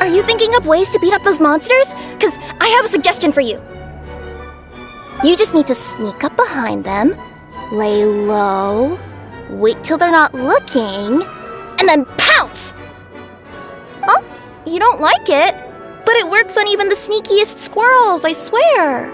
are you thinking up ways to beat up those monsters? 'Cause I have a suggestion for you. You just need to sneak up behind them, lay low, wait till they're not looking, and then pounce! Oh, you don't like it? But it works on even the sneakiest squirrels, I swear.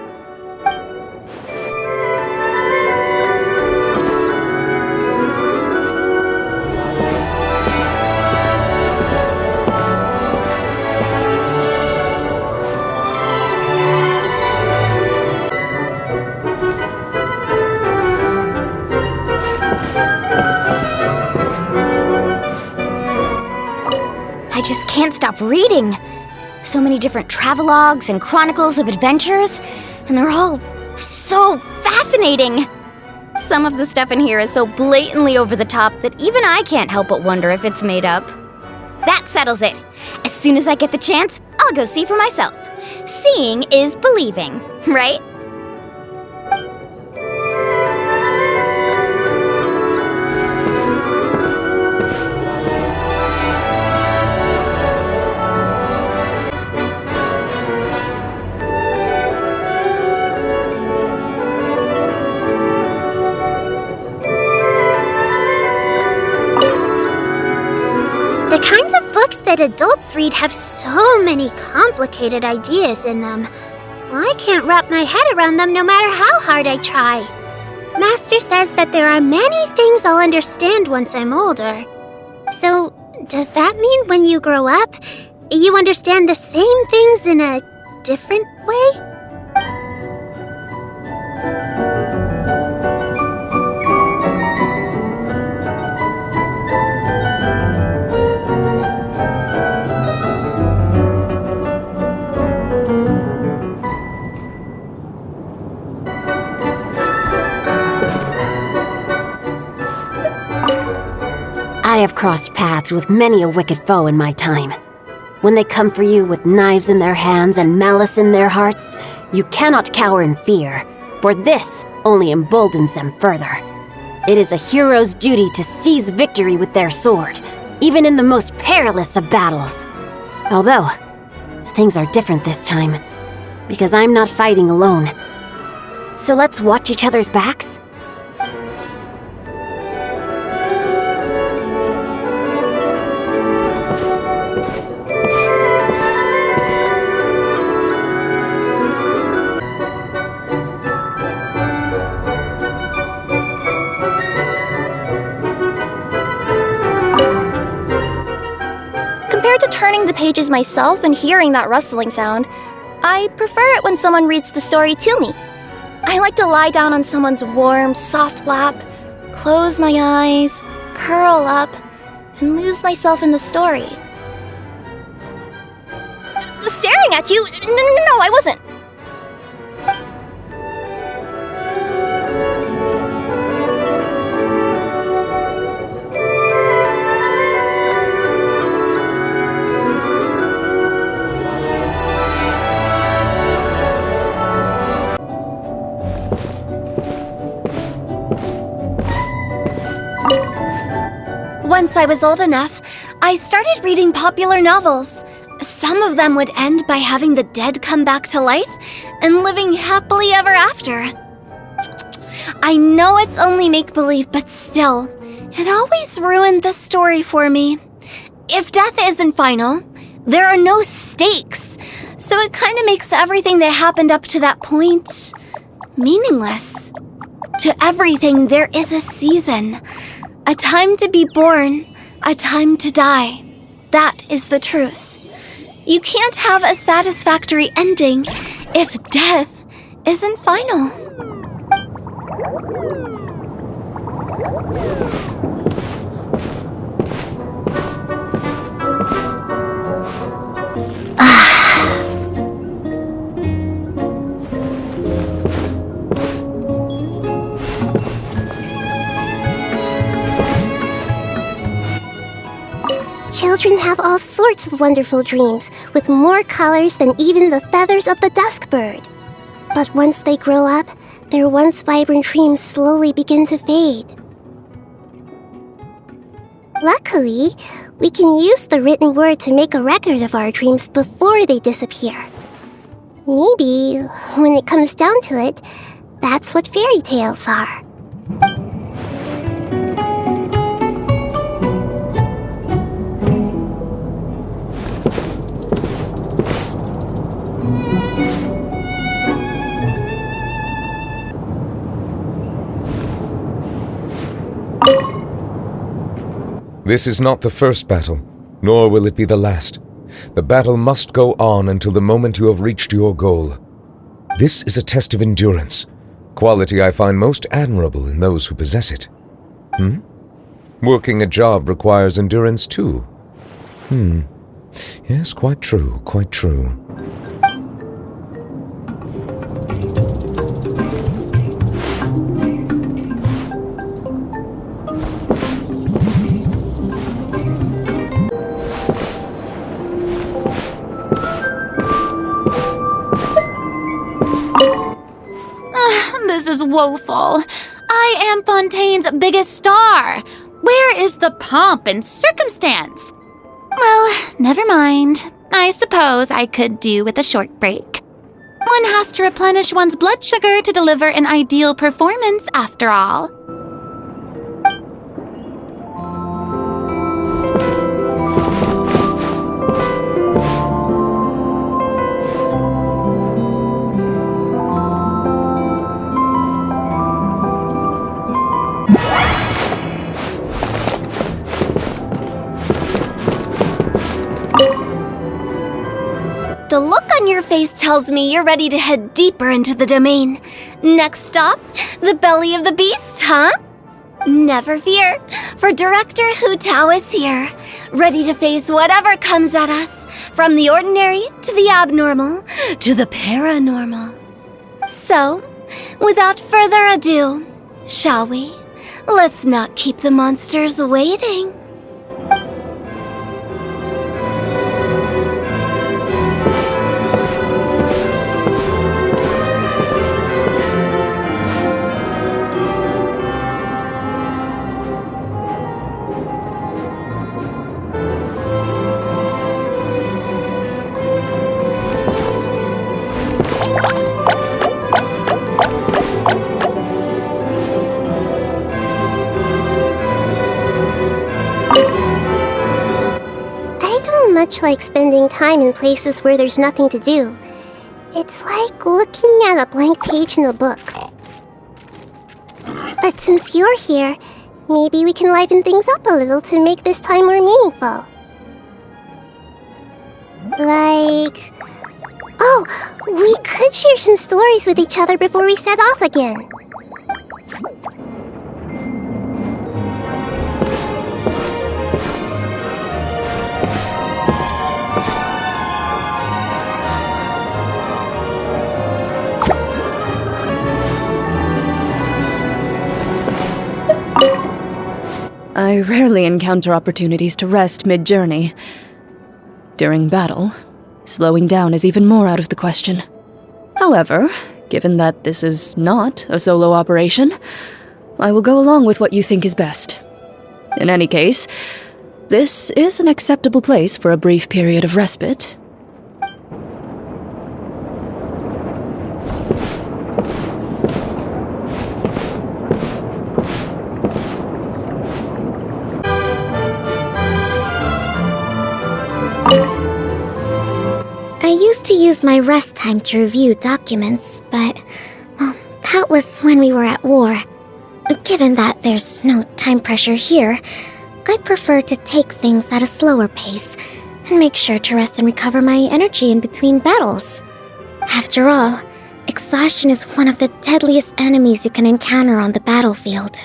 I just can't stop reading. So many different travelogues and chronicles of adventures, and they're all so fascinating. Some of the stuff in here is so blatantly over the top that even I can't help but wonder if it's made up. That settles it. As soon as I get the chance, I'll go see for myself. Seeing is believing, right? The kinds of books that adults read have so many complicated ideas in them. I can't wrap my head around them no matter how hard I try. Master says that there are many things I'll understand once I'm older. So, does that mean when you grow up, you understand the same things in a different way? I have crossed paths with many a wicked foe in my time. When they come for you with knives in their hands and malice in their hearts, you cannot cower in fear, for this only emboldens them further. It is a hero's duty to seize victory with their sword, even in the most perilous of battles. Although, things are different this time, because I'm not fighting alone. So let's watch each other's backs? Compared to turning the pages myself and hearing that rustling sound, I prefer it when someone reads the story to me. I like to lie down on someone's warm, soft lap, close my eyes, curl up, and lose myself in the story. Staring at you? No, I wasn't. Once I was old enough, I started reading popular novels. Some of them would end by having the dead come back to life and living happily ever after. I know it's only make-believe, but still, it always ruined the story for me. If death isn't final, there are no stakes, so it kind of makes everything that happened up to that point meaningless. To everything, there is a season. A time to be born, a time to die. That is the truth. You can't have a satisfactory ending if death isn't final. Children have all sorts of wonderful dreams, with more colors than even the feathers of the dusk bird. But once they grow up, their once vibrant dreams slowly begin to fade. Luckily, we can use the written word to make a record of our dreams before they disappear. Maybe, when it comes down to it, that's what fairy tales are. This is not the first battle, nor will it be the last. The battle must go on until the moment you have reached your goal. This is a test of endurance, quality I find most admirable in those who possess it. Working a job requires endurance too. Yes, quite true, quite true. This is woeful. I am Fontaine's biggest star. Where is the pomp and circumstance? Well, never mind. I suppose I could do with a short break. One has to replenish one's blood sugar to deliver an ideal performance, after all. The look on your face tells me you're ready to head deeper into the domain. Next stop, the belly of the beast, huh? Never fear, for Director Hu-Tao is here, ready to face whatever comes at us, from the ordinary to the abnormal to the paranormal. So, without further ado, shall we? Let's not keep the monsters waiting. Much like spending time in places where there's nothing to do. It's like looking at a blank page in a book. But since you're here, maybe we can liven things up a little to make this time more meaningful. Like... Oh, we could share some stories with each other before we set off again. I rarely encounter opportunities to rest mid-journey. During battle, slowing down is even more out of the question. However, given that this is not a solo operation, I will go along with what you think is best. In any case, this is an acceptable place for a brief period of respite. I used to use my rest time to review documents, but, well, that was when we were at war. Given that there's no time pressure here, I prefer to take things at a slower pace and make sure to rest and recover my energy in between battles. After all, exhaustion is one of the deadliest enemies you can encounter on the battlefield.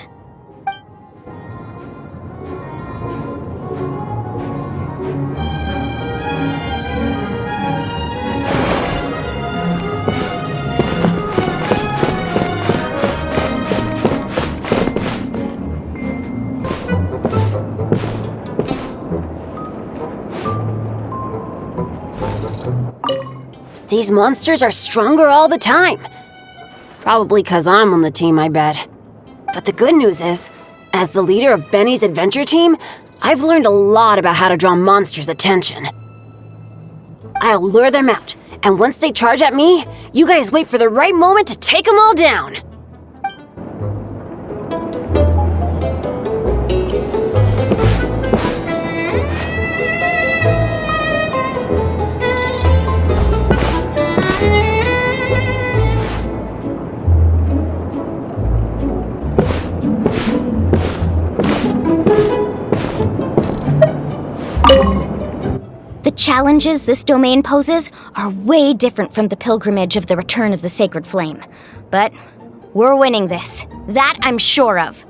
These monsters are stronger all the time. Probably 'cause I'm on the team, I bet. But the good news is, As the leader of Benny's adventure team, I've learned a lot about how to draw monsters' attention. I'll lure them out, and once they charge at me, you guys wait for the right moment to take them all down. The challenges this domain poses are way different from the pilgrimage of the Return of the Sacred Flame. But we're winning this. That I'm sure of.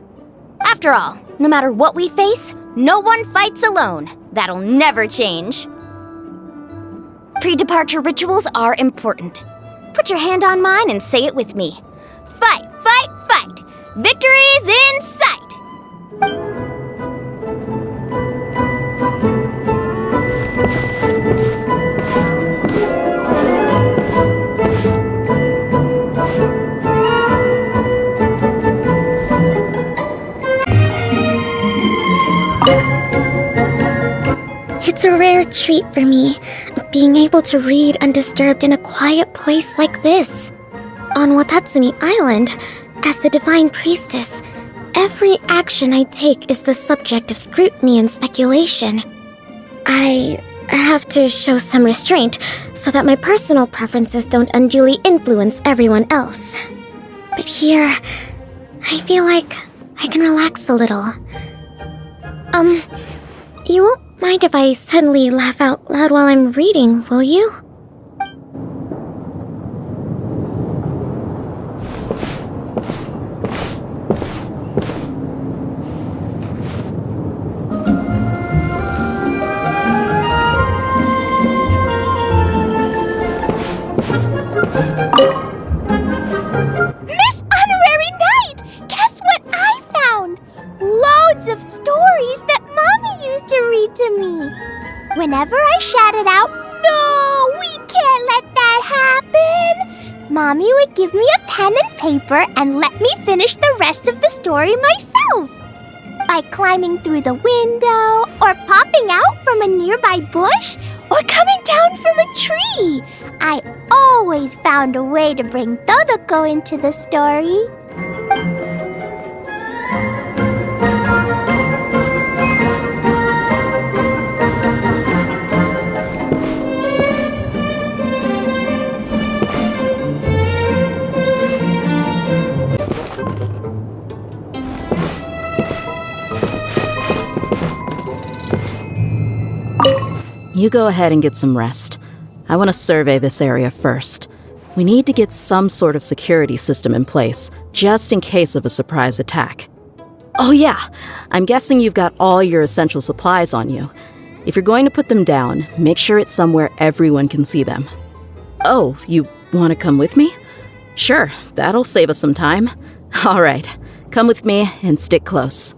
After all, no matter what we face, no one fights alone. That'll never change. Pre-departure rituals are important. Put your hand on mine and say it with me. Fight, fight, fight! Victory's in sight! It's a rare treat for me, being able to read undisturbed in a quiet place like this. On Watatsumi Island, as the Divine Priestess, every action I take is the subject of scrutiny and speculation. I have to show some restraint so that my personal preferences don't unduly influence everyone else. But here, I feel like I can relax a little. You won't mind if I suddenly laugh out loud while I'm reading, will you? Miss Honorary Knight! Guess what I found? Loads of stories that Mommy used to read to me. Whenever I shouted out, "No, we can't let that happen!" Mommy would give me a pen and paper and let me finish the rest of the story myself. By climbing through the window, or popping out from a nearby bush, or coming down from a tree, I always found a way to bring Todoko into the story. You go ahead and get some rest. I want to survey this area first. We need to get some sort of security system in place, just in case of a surprise attack. Oh yeah, I'm guessing you've got all your essential supplies on you. If you're going to put them down, make sure it's somewhere everyone can see them. Oh, you want to come with me? Sure, that'll save us some time. All right, come with me and stick close.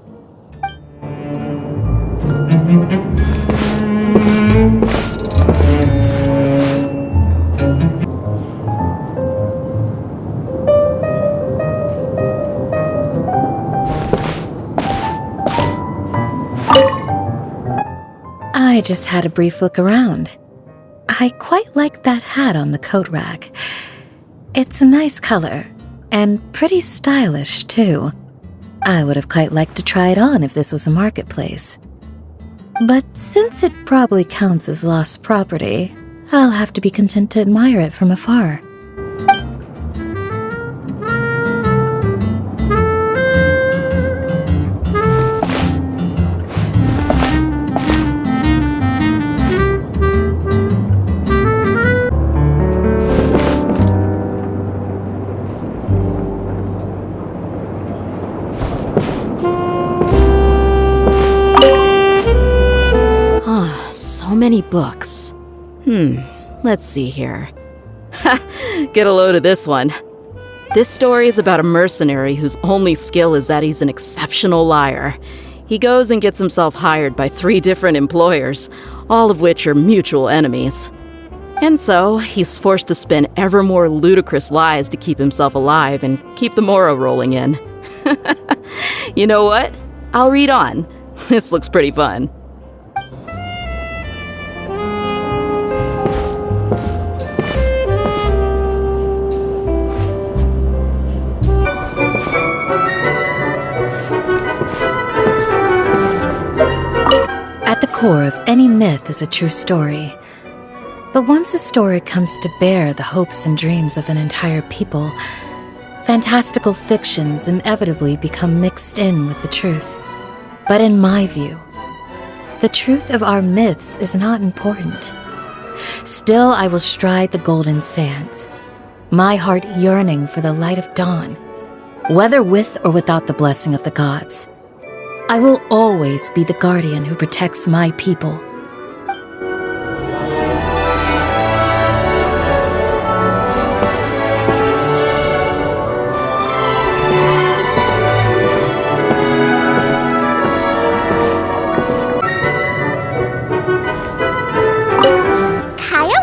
I just had a brief look around. I quite like that hat on the coat rack. It's a nice color, and pretty stylish, too. I would have quite liked to try it on if this was a marketplace. But since it probably counts as lost property, I'll have to be content to admire it from afar. So many books. Let's see here. Get a load of this one. This story is about a mercenary whose only skill is that he's an exceptional liar. He goes and gets himself hired by 3 different employers, all of which are mutual enemies. And so, he's forced to spin ever more ludicrous lies to keep himself alive and keep the morrow rolling in. You know what? I'll read on. This looks pretty fun. At the core of any myth is a true story. But once a story comes to bear the hopes and dreams of an entire people, fantastical fictions inevitably become mixed in with the truth. But in my view, the truth of our myths is not important. Still, I will stride the golden sands, my heart yearning for the light of dawn, whether with or without the blessing of the gods. I will always be the guardian who protects my people.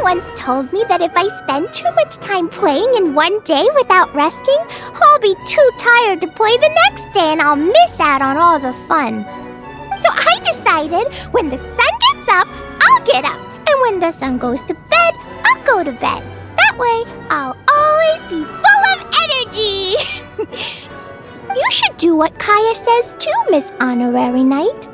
Once told me that if I spend too much time playing in one day without resting, I'll be too tired to play the next day and I'll miss out on all the fun. So I decided when the sun gets up, I'll get up. And when the sun goes to bed, I'll go to bed. That way, I'll always be full of energy. You should do what Kaya says too, Miss Honorary Knight.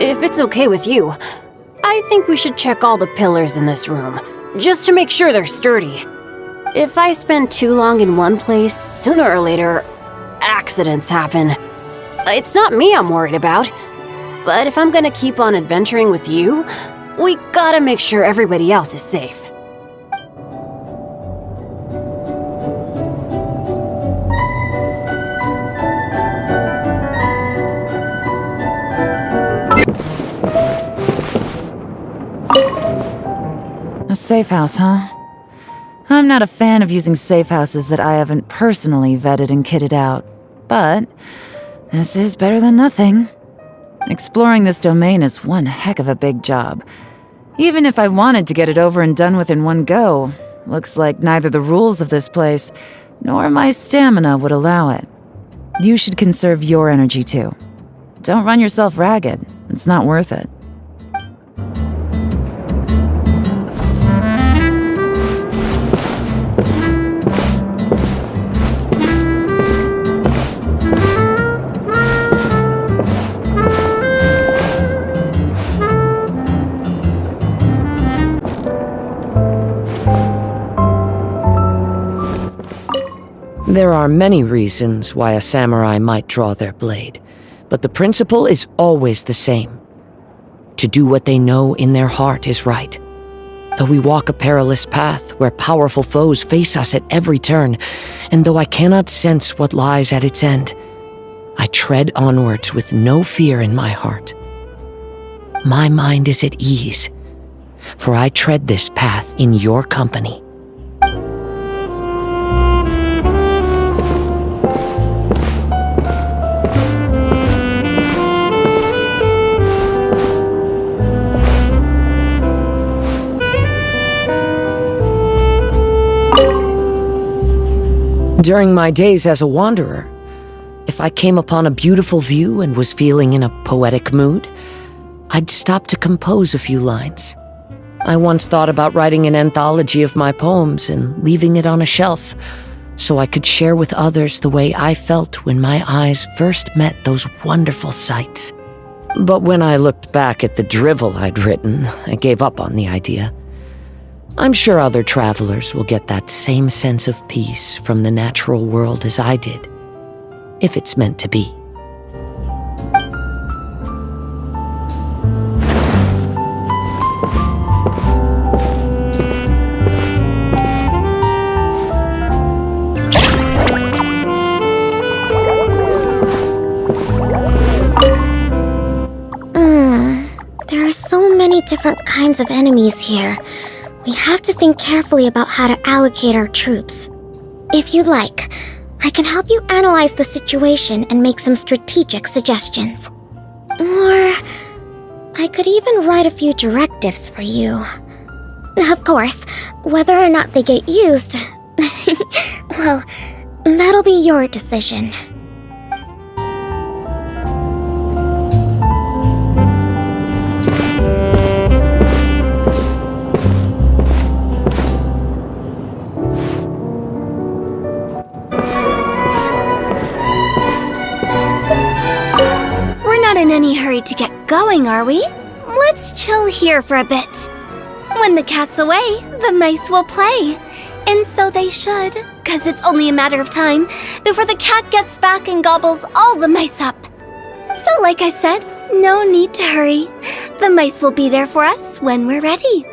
If it's okay with you, I think we should check all the pillars in this room, just to make sure they're sturdy. If I spend too long in one place, sooner or later, accidents happen. It's not me I'm worried about, but if I'm gonna keep on adventuring with you, we gotta make sure everybody else is safe. A safe house, huh? I'm not a fan of using safe houses that I haven't personally vetted and kitted out, but this is better than nothing. Exploring this domain is one heck of a big job. Even if I wanted to get it over and done with in one go, looks like neither the rules of this place nor my stamina would allow it. You should conserve your energy too. Don't run yourself ragged. It's not worth it. There are many reasons why a samurai might draw their blade, but the principle is always the same. To do what they know in their heart is right. Though we walk a perilous path where powerful foes face us at every turn, and though I cannot sense what lies at its end, I tread onwards with no fear in my heart. My mind is at ease, for I tread this path in your company. During my days as a wanderer, if I came upon a beautiful view and was feeling in a poetic mood, I'd stop to compose a few lines. I once thought about writing an anthology of my poems and leaving it on a shelf so I could share with others the way I felt when my eyes first met those wonderful sights. But when I looked back at the drivel I'd written, I gave up on the idea. I'm sure other travelers will get that same sense of peace from the natural world as I did, if it's meant to be. There are so many different kinds of enemies here. we have to think carefully about how to allocate our troops. If you'd like, I can help you analyze the situation and make some strategic suggestions. Or I could even write a few directives for you. Of course, whether or not they get used, well, that'll be your decision. We're not in any hurry to get going, are we? Let's chill here for a bit. When the cat's away, the mice will play. And so they should, 'cause it's only a matter of time before the cat gets back and gobbles all the mice up. So like I said, no need to hurry. The mice will be there for us when we're ready.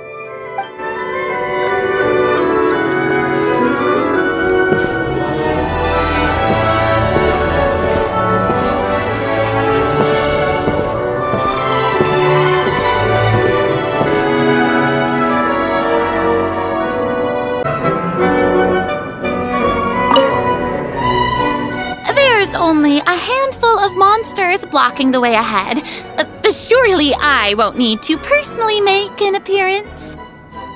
Only a handful of monsters blocking the way ahead. But surely I won't need to personally make an appearance.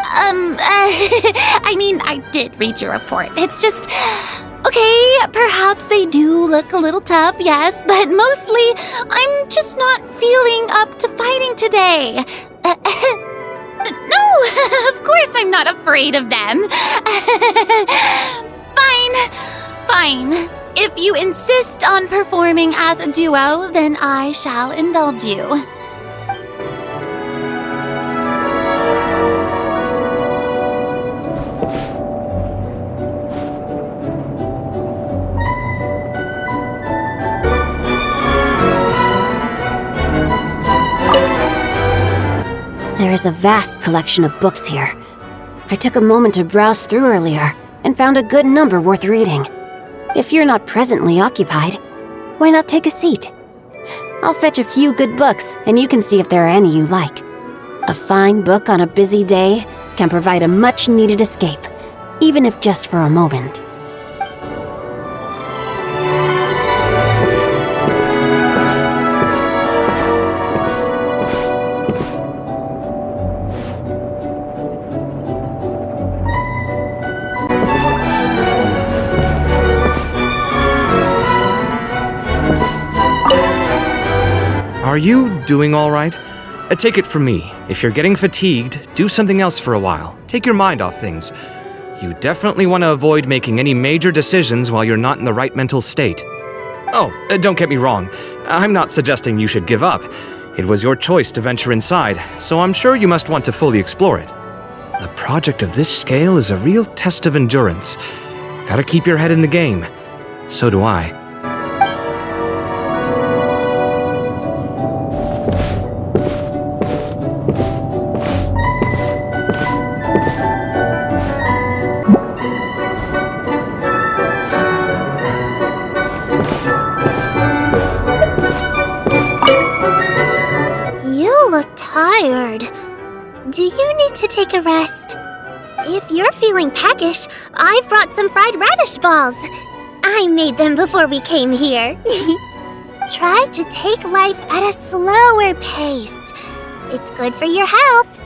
I mean, I did read your report. It's just... Okay, perhaps they do look a little tough, yes, but mostly I'm just not feeling up to fighting today. No, of course I'm not afraid of them. Fine. If you insist on performing as a duo, then I shall indulge you. There is a vast collection of books here. I took a moment to browse through earlier and found a good number worth reading. If you're not presently occupied, why not take a seat? I'll fetch a few good books, and you can see if there are any you like. A fine book on a busy day can provide a much-needed escape, even if just for a moment. Are you doing all right? Take it from me. If you're getting fatigued, do something else for a while. Take your mind off things. You definitely want to avoid making any major decisions while you're not in the right mental state. Oh, don't get me wrong. I'm not suggesting you should give up. It was your choice to venture inside, so I'm sure you must want to fully explore it. A project of this scale is a real test of endurance. Gotta keep your head in the game. So do I. Do you need to take a rest? If you're feeling peckish, I've brought some fried radish balls. I made them before we came here. Try to take life at a slower pace. It's good for your health.